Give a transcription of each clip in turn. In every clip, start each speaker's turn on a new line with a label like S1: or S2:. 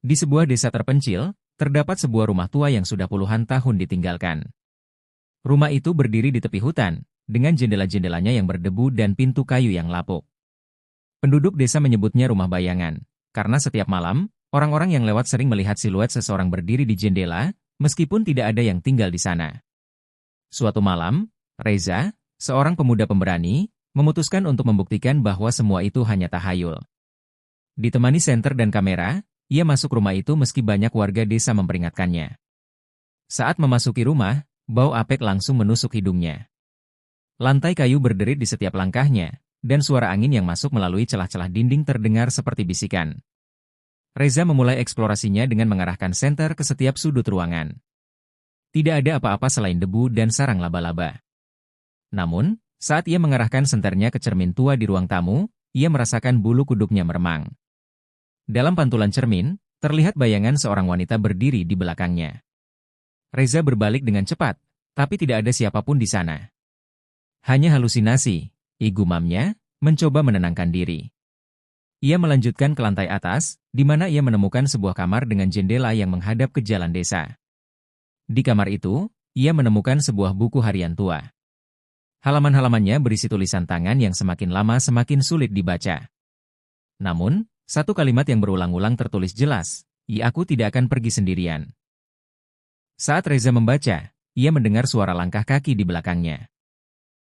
S1: Di sebuah desa terpencil, terdapat sebuah rumah tua yang sudah puluhan tahun ditinggalkan. Rumah itu berdiri di tepi hutan, dengan jendela-jendelanya yang berdebu dan pintu kayu yang lapuk. Penduduk desa menyebutnya rumah bayangan, karena setiap malam, orang-orang yang lewat sering melihat siluet seseorang berdiri di jendela, meskipun tidak ada yang tinggal di sana. Suatu malam, Reza, seorang pemuda pemberani, memutuskan untuk membuktikan bahwa semua itu hanya tahayul. Ditemani senter dan kamera, ia masuk rumah itu meski banyak warga desa memperingatkannya. Saat memasuki rumah, bau apek langsung menusuk hidungnya. Lantai kayu berderit di setiap langkahnya, dan suara angin yang masuk melalui celah-celah dinding terdengar seperti bisikan. Reza memulai eksplorasinya dengan mengarahkan senter ke setiap sudut ruangan. Tidak ada apa-apa selain debu dan sarang laba-laba. Namun, saat ia mengarahkan senternya ke cermin tua di ruang tamu, ia merasakan bulu kuduknya meremang. Dalam pantulan cermin, terlihat bayangan seorang wanita berdiri di belakangnya. Reza berbalik dengan cepat, tapi tidak ada siapapun di sana. Hanya halusinasi, gumamnya, mencoba menenangkan diri. Ia melanjutkan ke lantai atas, di mana ia menemukan sebuah kamar dengan jendela yang menghadap ke jalan desa. Di kamar itu, ia menemukan sebuah buku harian tua. Halaman-halamannya berisi tulisan tangan yang semakin lama semakin sulit dibaca. Namun, satu kalimat yang berulang-ulang tertulis jelas, aku tidak akan pergi sendirian. Saat Reza membaca, ia mendengar suara langkah kaki di belakangnya.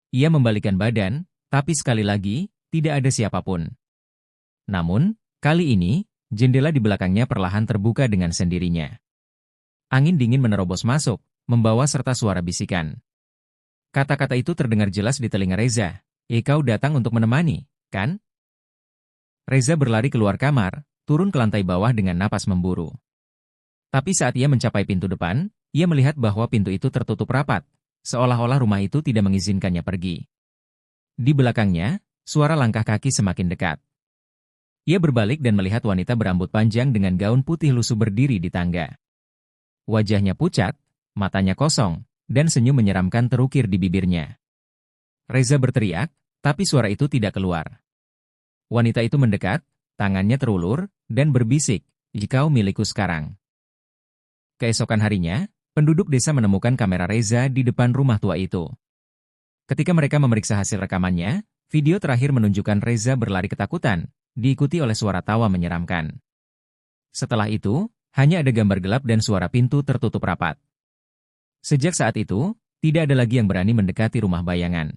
S1: Ia membalikkan badan, tapi sekali lagi, tidak ada siapapun. Namun, kali ini, jendela di belakangnya perlahan terbuka dengan sendirinya. Angin dingin menerobos masuk, membawa serta suara bisikan. Kata-kata itu terdengar jelas di telinga Reza, kau datang untuk menemani, kan? Reza berlari keluar kamar, turun ke lantai bawah dengan napas memburu. Tapi saat ia mencapai pintu depan, ia melihat bahwa pintu itu tertutup rapat, seolah-olah rumah itu tidak mengizinkannya pergi. Di belakangnya, suara langkah kaki semakin dekat. Ia berbalik dan melihat wanita berambut panjang dengan gaun putih lusuh berdiri di tangga. Wajahnya pucat, matanya kosong, dan senyum menyeramkan terukir di bibirnya. Reza berteriak, tapi suara itu tidak keluar. Wanita itu mendekat, tangannya terulur, dan berbisik, kau milikku sekarang. Keesokan harinya, penduduk desa menemukan kamera Reza di depan rumah tua itu. Ketika mereka memeriksa hasil rekamannya, video terakhir menunjukkan Reza berlari ketakutan, diikuti oleh suara tawa menyeramkan. Setelah itu, hanya ada gambar gelap dan suara pintu tertutup rapat. Sejak saat itu, tidak ada lagi yang berani mendekati rumah bayangan.